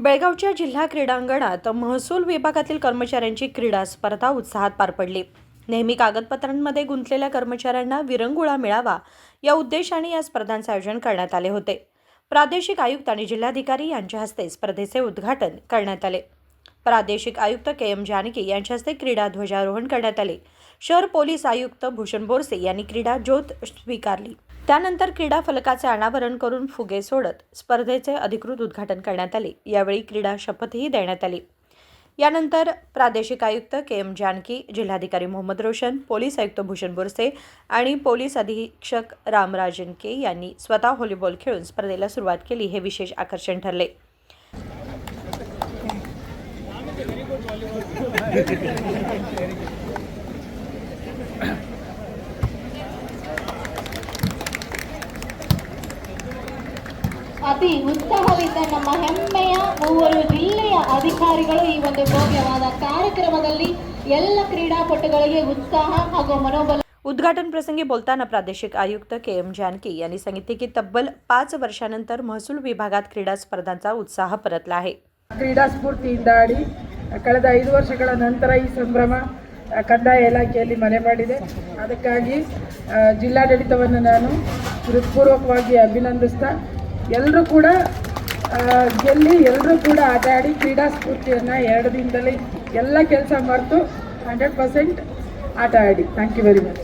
बेळगावच्या जिल्हा क्रीडांगणात महसूल विभागातील कर्मचाऱ्यांची क्रीडा स्पर्धा उत्साहात पार पडली. नेहमी कागदपत्रांमध्ये गुंतलेल्या कर्मचाऱ्यांना विरंगुळा मिळावा या उद्देशाने या स्पर्धांचे आयोजन करण्यात आले होते. प्रादेशिक आयुक्त आणि जिल्हाधिकारी यांच्या हस्ते स्पर्धेचे उद्घाटन करण्यात आले. प्रादेशिक आयुक्त के.एम. जानकी यांच्या हस्ते क्रीडा ध्वजारोहण करण्यात आले. शहर पोलीस आयुक्त भूषण बोरसे यांनी क्रीडा ज्योत स्वीकारली. त्यानंतर क्रीडा फलकाचे अनावरण करून फुगे सोडत स्पर्धेचे अधिकृत उद्घाटन करण्यात आले. यावेळी क्रीडा शपथही देण्यात आली. यानंतर प्रादेशिक आयुक्त के.एम. जानकी, जिल्हाधिकारी मोहम्मद रोशन, पोलीस आयुक्त भूषण बोरसे आणि पोलीस अधीक्षक रामराजन के यांनी स्वतः व्हॉलीबॉल खेळून स्पर्धेला सुरुवात केली. हे विशेष आकर्षण ठरले. ಅತಿ ಉತ್ಸಾಹದಿಂದ ನಮ್ಮ ಹೆಮ್ಮೆಯ ಮೂವರು ಜಿಲ್ಲೆಯ ಅಧಿಕಾರಿಗಳು ಈ ಒಂದು ಭವ್ಯವಾದ ಕಾರ್ಯಕ್ರಮದಲ್ಲಿ ಎಲ್ಲ ಕ್ರೀಡಾಪಟುಗಳಿಗೆ उत्साह ಹಾಗೂ मनोबल. उद्घाटन प्रसंगी बोलताना प्रादेशिक आयुक्त के.एम. जानकी यांनी सांगितले की तब्बल 5 वर्षांनंतर महसूल विभागात क्रीडा स्पर्धांचा उत्साह परतला आहे. ಕ್ರೀಡಾ ಸ್ಫೂರ್ತಿಯಿಂದ ಆಡಿ ಕಳೆದ 5 ವರ್ಷಗಳ ನಂತರ ಈ ಸಂಭ್ರಮ ಕಂದಾಯ ಇಲಾಖೆಯಲ್ಲಿ ಮನೆ ಮಾಡಿದೆ. ಅದಕ್ಕಾಗಿ ಜಿಲ್ಲಾಡಳಿತವನ್ನು ನಾನು ಹೃತ್ಪೂರ್ವಕವಾಗಿ ಅಭಿನಂದಿಸ್ತಾ ಎಲ್ಲರೂ ಕೂಡ ಗೆಲ್ಲಿ ಎಲ್ಲರೂ ಕೂಡ ಆಟ ಆಡಿ ಕ್ರೀಡಾ ಸ್ಫೂರ್ತಿಯನ್ನು 2 ದಿನದಲ್ಲಿ ಎಲ್ಲ ಕೆಲಸ ಮರೆತು 100% ಆಟ ಆಡಿ. Thank you very much.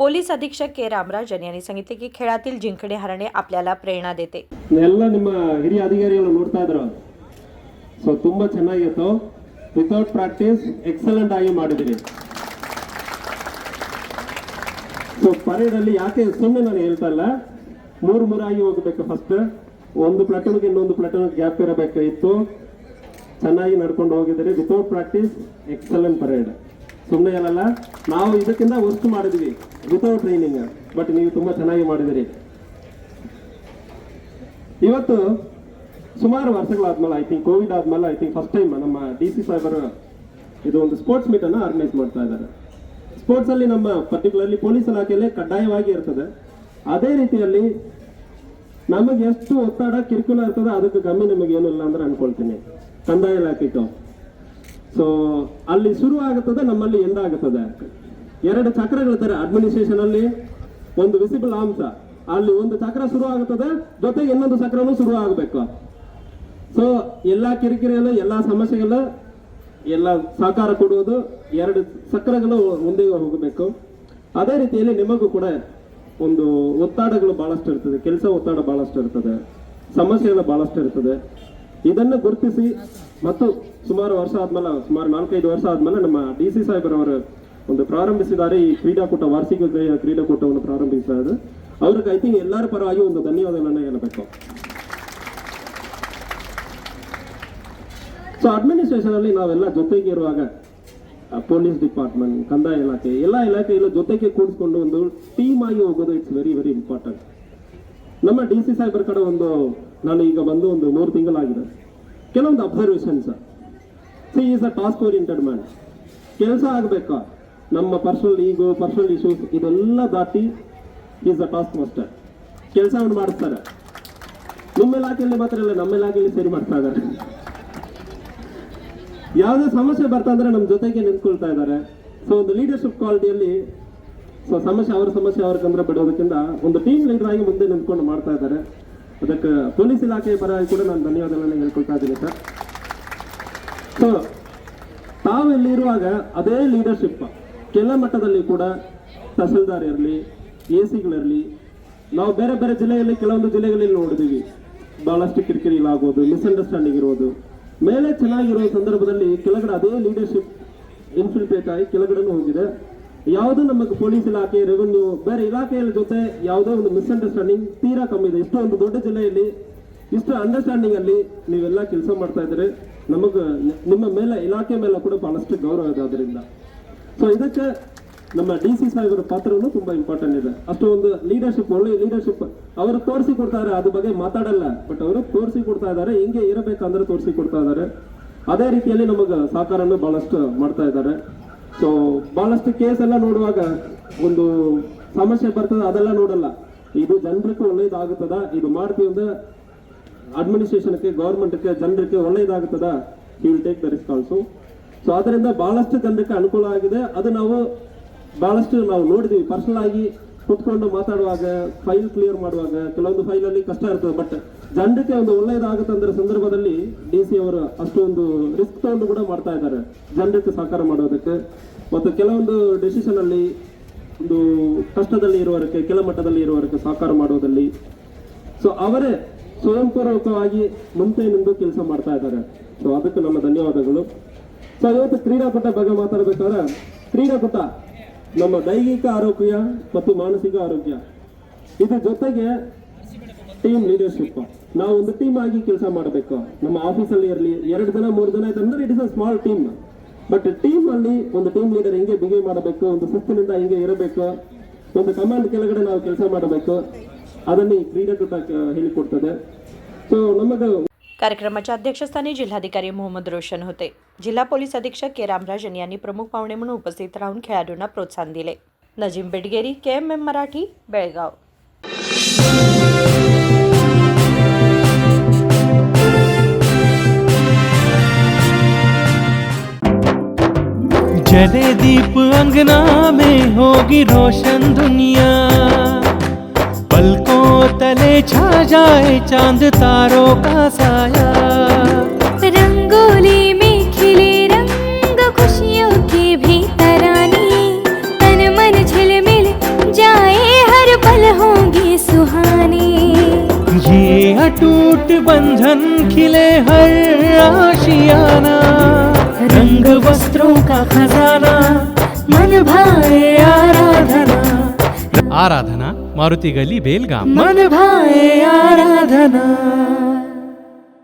Police अधीक्षक के रामराजन यांनी सांगितले की खेळातील जिंकणे हारणे आपल्याला प्रेरणा देते. ಎಲ್ಲ ನಿಮ್ಮ ಹಿರಿಯ ಅಧಿಕಾರಿಗಳು ನೋಡ್ತಾ ಇದ್ರು. ಸೊ ತುಂಬಾ ಚೆನ್ನಾಗಿತ್ತು. ವಿತೌಟ್ ಪ್ರಾಕ್ಟೀಸ್ ಎಕ್ಸಲೆಂಟ್ ಆಗಿ ಮಾಡಿದಿರಿ. ಸೊ ಪರೇಡ್ ಅಲ್ಲಿ ಯಾಕೆ ಸುಮ್ಮನೆ ನಾನು ಹೇಳ್ತಾ ಇಲ್ಲ, ಮೂರಾಗಿ ಹೋಗಬೇಕು. ಫಸ್ಟ್ ಒಂದು ಪ್ಲಾಟೂನ್ಗೆ ಇನ್ನೊಂದು ಪ್ಲಾಟೂನ್ ಗ್ಯಾಪ್ ಇರಬೇಕಾಗಿತ್ತು. ಚೆನ್ನಾಗಿ ನಡ್ಕೊಂಡು ಹೋಗಿದ್ದೀರಿ. Without practice excellent parade. ಸುಮ್ಮನೆ ಹೇಳಲ್ಲ, ನಾವು ಇದಕ್ಕಿಂತ ವಸ್ತು ಮಾಡಿದ್ವಿ ವಿತೌಟ್ ಟ್ರೈನಿಂಗ್. ಬಟ್ ನೀವು ತುಂಬಾ ಚೆನ್ನಾಗಿ ಮಾಡಿದಿರಿ. ಇವತ್ತು ಸುಮಾರು ವರ್ಷಗಳಾದ್ಮೇಲೆ ಐ ಥಿಂಕ್ ಕೋವಿಡ್ ಆದ್ಮೇಲೆ ಐ ಥಿಂಕ್ ಫಸ್ಟ್ ಟೈಮ್ ನಮ್ಮ DC ಸಾಹೇಬರು ಇದು ಒಂದು ಸ್ಪೋರ್ಟ್ಸ್ ಮೀಟ್ ಅನ್ನು ಆರ್ಗನೈಸ್ ಮಾಡ್ತಾ ಇದ್ದಾರೆ. ಸ್ಪೋರ್ಟ್ಸ್ ಅಲ್ಲಿ ನಮ್ಮ ಪರ್ಟಿಕ್ಯುಲರ್ಲಿ ಪೊಲೀಸ್ ಇಲಾಖೆಯಲ್ಲಿ ಕಡ್ಡಾಯವಾಗಿ ಇರ್ತದೆ. ಅದೇ ರೀತಿಯಲ್ಲಿ ನಮಗೆ ಎಷ್ಟು ಒತ್ತಡ ಕಿರುಕುಳ ಇರ್ತದೆ ಅದಕ್ಕೆ ಕಮ್ಮಿ ನಿಮಗೆ ಏನಿಲ್ಲ ಅಂದ್ರೆ ಅನ್ಕೊಳ್ತೀನಿ ಕಂದಾಯ ಇಲಾಖೆಗೆ. ಸೊ ಅಲ್ಲಿ ಶುರು ಆಗುತ್ತದೆ, ನಮ್ಮಲ್ಲಿ ಎಂಡ್ ಆಗುತ್ತದೆ. 2 ಚಕ್ರಗಳಿದ್ದಾರೆ ಅಡ್ಮಿನಿಸ್ಟ್ರೇಷನ್ ಅಲ್ಲಿ. ಒಂದು ವಿಸಿಬಲ್ ಅಂಶ, ಅಲ್ಲಿ ಒಂದು ಚಕ್ರ ಶುರು ಆಗುತ್ತದೆ, ಜೊತೆಗೆ ಇನ್ನೊಂದು ಚಕ್ರನೂ ಶುರು ಆಗಬೇಕು. ಸೊ ಎಲ್ಲಾ ಕಿರಿಕಿರಿಯಲ್ಲ, ಎಲ್ಲಾ ಸಮಸ್ಯೆಗಳ ಎಲ್ಲ ಸಹಕಾರ ಕೊಡುವುದು 2 ಚಕ್ರಗಳು ಮುಂದೆ ಹೋಗಬೇಕು. ಅದೇ ರೀತಿಯಲ್ಲಿ ನಿಮಗೂ ಕೂಡ ಒಂದು ಒತ್ತಡಗಳು ಬಹಳಷ್ಟು ಇರ್ತದೆ, ಕೆಲಸ ಒತ್ತಡ ಬಹಳಷ್ಟು ಇರ್ತದೆ, ಸಮಸ್ಯೆಗಳು ಬಹಳಷ್ಟು ಇರ್ತದೆ. ಇದನ್ನು ಗುರುತಿಸಿ ಮತ್ತು ಸುಮಾರು ವರ್ಷ ಆದ್ಮೇಲೆ, ಸುಮಾರು 4-5 ವರ್ಷ ಆದ್ಮೇಲೆ ನಮ್ಮ DC ಸಾಹೇಬರವರು ಒಂದು ಪ್ರಾರಂಭಿಸಿದ್ದಾರೆ ಈ ಕ್ರೀಡಾಕೂಟ, ವಾರ್ಷಿಕ ಕ್ರೀಡಾಕೂಟವನ್ನು ಪ್ರಾರಂಭಿಸಿದ್ದಾರೆ. ಅವ್ರಿಗೆ ಐ ಥಿಂಕ್ ಎಲ್ಲರ ಪರವಾಗಿ ಒಂದು ಧನ್ಯವಾದಗಳನ್ನು ಹೇಳಬೇಕು. ಸೊ ಅಡ್ಮಿನಿಸ್ಟ್ರೇಷನ್ ಅಲ್ಲಿ ನಾವೆಲ್ಲ ಜೊತೆಗೆ ಇರುವಾಗ ಪೊಲೀಸ್ ಡಿಪಾರ್ಟ್ಮೆಂಟ್, ಕಂದಾಯ ಇಲಾಖೆ, ಎಲ್ಲ ಇಲಾಖೆಯಲ್ಲೂ ಜೊತೆಗೆ ಕೂಡಿಸ್ಕೊಂಡು ಒಂದು ಟೀಮ್ ಆಗಿ ಹೋಗೋದು ಇಟ್ಸ್ ವೆರಿ ವೆರಿ ಇಂಪಾರ್ಟೆಂಟ್. ನಮ್ಮ DC ಸಾಹೇಬರ ಕಡೆ ನಾನು ಈಗ ಬಂದು ಒಂದು 3 ತಿಂಗಳಾಗಿದೆ. ಕೆಲವೊಂದು observations, is a task oriented man. ಕೆಲಸ ಆಗಬೇಕಾ, ನಮ್ಮ ಪರ್ಸನಲ್ ಈಗೋ, ಪರ್ಸನಲ್ ಇಶ್ಯೂಸ್ ಇದೆಲ್ಲ ದಾಟಿ ಈಸ್ ಅ ಟಾಸ್ಕ್ ಮಾಸ್ಟರ್. ಕೆಲಸವನ್ನು ಮಾಡಿಸ್ತಾರೆ. ನಿಮ್ಮ ಇಲಾಖೆಯಲ್ಲಿ ಮಾತ್ರ ಇಲ್ಲ, ನಮ್ಮ ಇಲಾಖೆಯಲ್ಲಿ ಸೇರಿ ಮಾಡ್ತಾ ಇದ್ದಾರೆ. ಯಾವುದೇ ಸಮಸ್ಯೆ ಬರ್ತಾ ಅಂದ್ರೆ ನಮ್ಮ ಜೊತೆಗೆ ನಿಂತ್ಕೊಳ್ತಾ ಇದ್ದಾರೆ. ಸೊ ಒಂದು ಲೀಡರ್ಶಿಪ್ ಕ್ವಾಲಿಟಿಯಲ್ಲಿ ಸೊ ಅವರ ಸಮಸ್ಯೆ ಅವ್ರ ಕಂದ್ರೆ ಬಿಡೋದಕ್ಕಿಂತ ಒಂದು ಟೀಮ್ ಲೀಡರ್ ಆಗಿ ಮುಂದೆ ನಿಂತ್ಕೊಂಡು ಮಾಡ್ತಾ ಇದ್ದಾರೆ. ಅದಕ್ಕೆ ಪೊಲೀಸ್ ಇಲಾಖೆಯ ಪರವಾಗಿ ಕೂಡ ನಾನು ಧನ್ಯವಾದಗಳನ್ನು ಹೇಳ್ಕೊಳ್ತಾ ಇದ್ದೀನಿ ಸರ್. ಸೊ ತಾವು ಇಲ್ಲಿರುವಾಗ ಅದೇ ಲೀಡರ್ಶಿಪ್ ಕೆಲ ಮಟ್ಟದಲ್ಲಿ ಕೂಡ ತಹಸೀಲ್ದಾರ್ ಇರಲಿ, AC-ಗಳಿರಲಿ, ನಾವು ಬೇರೆ ಬೇರೆ ಜಿಲ್ಲೆಯಲ್ಲಿ ಕೆಲವೊಂದು ಜಿಲ್ಲೆಗಳಲ್ಲಿ ನೋಡಿದೀವಿ ಬಹಳಷ್ಟು ಕಿರಿಕಿರಿಲಾಗೋದು, ಮಿಸ್ಅಂಡರ್ಸ್ಟ್ಯಾಂಡಿಂಗ್ ಇರೋದು. ಮೇಲೆ ಚೆನ್ನಾಗಿರೋ ಸಂದರ್ಭದಲ್ಲಿ ಕೆಳಗಡೆ ಅದೇ ಲೀಡರ್ಶಿಪ್ ಇನ್ಫಿಲ್ಟ್ರೇಟ್ ಆಗಿ ಕೆಳಗಡೆನೂ ಹೋಗಿದೆ. ಯಾವುದೋ ನಮಗೆ ಪೊಲೀಸ್ ಇಲಾಖೆ, ರೆವೆನ್ಯೂ, ಬೇರೆ ಇಲಾಖೆಯ ಜೊತೆ ಯಾವುದೋ ಒಂದು ಮಿಸ್ಅಂಡರ್ಸ್ಟ್ಯಾಂಡಿಂಗ್ ತೀರಾ ಕಮ್ಮಿ ಇದೆ. ಇಷ್ಟು ಒಂದು ದೊಡ್ಡ ಜಿಲ್ಲೆಯಲ್ಲಿ ಇಷ್ಟು ಅಂಡರ್ಸ್ಟ್ಯಾಂಡಿಂಗ್ ಅಲ್ಲಿ ನೀವೆಲ್ಲ ಕೆಲಸ ಮಾಡ್ತಾ ಇದ್ರೆ ನಮಗೆ ನಿಮ್ಮ ಮೇಲೆ, ಇಲಾಖೆ ಮೇಲೆ ಕೂಡ ಬಹಳಷ್ಟು ಗೌರವ ಇದೆ. ಅದರಿಂದ ಸೊ ಇದಕ್ಕೆ ನಮ್ಮ DC ಸಾಹೇಬರ ಪಾತ್ರನೂ ತುಂಬಾ ಇಂಪಾರ್ಟೆಂಟ್ ಇದೆ. ಅಷ್ಟು ಒಂದು ಲೀಡರ್ಶಿಪ್, ಒಳ್ಳೆ ಲೀಡರ್ಶಿಪ್ ಅವರು ತೋರಿಸಿ ಕೊಡ್ತಾರೆ. ಅದ್ರ ಬಗ್ಗೆ ಮಾತಾಡಲ್ಲ, ಬಟ್ ಅವರು ತೋರಿಸಿ ಕೊಡ್ತಾ ಇದ್ದಾರೆ. ಹಿಂಗೆ ಇರಬೇಕಂದ್ರೆ ತೋರಿಸಿ ಕೊಡ್ತಾ ಇದ್ದಾರೆ. ಅದೇ ರೀತಿಯಲ್ಲಿ ನಮಗೆ ಸಹಕಾರನೂ ಬಹಳಷ್ಟು ಮಾಡ್ತಾ ಇದ್ದಾರೆ. ಸೊ ಬಹಳಷ್ಟು ಕೇಸ್ ಎಲ್ಲ ನೋಡುವಾಗ ಒಂದು ಸಮಸ್ಯೆ ಬರ್ತದೆ, ಅದೆಲ್ಲ ನೋಡಲ್ಲ. ಇದು ಜನರಿಗೆ ಒಳ್ಳೇದಾಗುತ್ತದ, ಇದು ಮಾಡ್ತೀವಿ ಅಂದ್ರೆ ಅಡ್ಮಿನಿಸ್ಟ್ರೇಷನ್ಗೆ, ಗೌರ್ಮೆಂಟ್ಗೆ, ಜನರಿಗೆ ಒಳ್ಳೆಯದಾಗುತ್ತದ, he will take the risk also. So ಅದರಿಂದ ಬಹಳಷ್ಟು ಜನರಿಗೆ ಅನುಕೂಲ ಆಗಿದೆ. ಅದು ನಾವು ಬಹಳಷ್ಟು ನೋಡಿದ್ವಿ ಪರ್ಸನಲ್ ಆಗಿ ಕುತ್ಕೊಂಡು ಮಾತಾಡುವಾಗ, ಫೈಲ್ ಕ್ಲಿಯರ್ ಮಾಡುವಾಗ ಕೆಲವೊಂದು ಫೈಲಲ್ಲಿ ಕಷ್ಟ ಇರ್ತದೆ. ಬಟ್ ಜನರಿಗೆ ಒಂದು ಒಳ್ಳೆಯದಾಗುತ್ತೆ ಅಂದ್ರೆ ಸಂದರ್ಭದಲ್ಲಿ DC ಅವರು ಅಷ್ಟೊಂದು ರಿಸ್ಕ್ ತಗೊಂಡು ಕೂಡ ಮಾಡ್ತಾ ಇದ್ದಾರೆ ಜನರಿಗೆ ಸಹಕಾರ ಮಾಡೋದಕ್ಕೆ. ಮತ್ತು ಕೆಲವೊಂದು ಡೆಸಿಷನ್ ಅಲ್ಲಿ ಒಂದು ಕಷ್ಟದಲ್ಲಿ ಇರುವವರಿಗೆ, ಕೆಳಮಟ್ಟದಲ್ಲಿ ಇರುವವರಿಗೆ ಸಹಕಾರ ಮಾಡೋದಲ್ಲಿ ಸೊ ಅವರೇ ಸ್ವಯಂಪೂರ್ವಕವಾಗಿ ಮುಂದೆ ನಿಂದು ಕೆಲಸ ಮಾಡ್ತಾ ಇದ್ದಾರೆ. ಸೊ ಅದಕ್ಕೆ ನಮ್ಮ ಧನ್ಯವಾದಗಳು. ಸೊ ಇವತ್ತು ಕ್ರೀಡಾಕೂಟ ಬಗ್ಗೆ ಮಾತಾಡಬೇಕಾದ್ರೆ, ಕ್ರೀಡಾಕೂಟ ನಮ್ಮ ದೈಹಿಕ ಆರೋಗ್ಯ ಮತ್ತು ಮಾನಸಿಕ ಆರೋಗ್ಯ ಇದ್ರ ಜೊತೆಗೆ ಟೀಮ್ ಲೀಡರ್ಶಿಪ್. ನಾವು ಒಂದು ಟೀಮ್ ಆಗಿ ಕೆಲಸ ಮಾಡಬೇಕು. ನಮ್ಮ ಆಫೀಸಲ್ಲಿ ಇರಲಿ 2 ಜನ 3 ಜನ ಇದ್ರೆ it is a small team. But team ಅಲ್ಲಿ ಒಂದು ಟೀಮ್ ಲೀಡರ್ ಹೆಂಗೆ ಬಿಹೇವ್ ಮಾಡಬೇಕು, ಒಂದು ಶಿಸ್ತಿನಿಂದ ಹೆಂಗೆ ಇರಬೇಕು, ಒಂದು ಕಮಾಂಡ್ ಕೆಳಗಡೆ ನಾವು ಕೆಲಸ ಮಾಡಬೇಕು, ಅದನ್ನು ಈ ಕ್ರೀಡಾಕೂಟ ಹೇಳಿಕೊಡ್ತದೆ. ಸೊ ನಮಗೆ कार्यक्रमाच्या अध्यक्षस्थानी जिल्हाधिकारी मोहम्मद रोशन होते. जिल्हा पोलीस अधीक्षक के रामराजन यांनी प्रमुख पाहुणे म्हणून उपस्थित राहून खेळाडूंना प्रोत्साहन दिले. नजीम बेडगेरी, KMM मराठी, बेळगाव. जले दीप अंगना में होगी रोशन दुनिया, पलकों तले छा जाए चांद तारों का साया, रंगोली में खिले रंग खुशियों की भी तरानी, तन मन झिलमिल जाए हर पल होंगी सुहानी, ये अटूट बंधन खिले हर आशियाना, रंग वस्त्रों का खजाना, मन भाए आराधना. आराधना मारुति गली बेलगाम. मन भाए आराधना.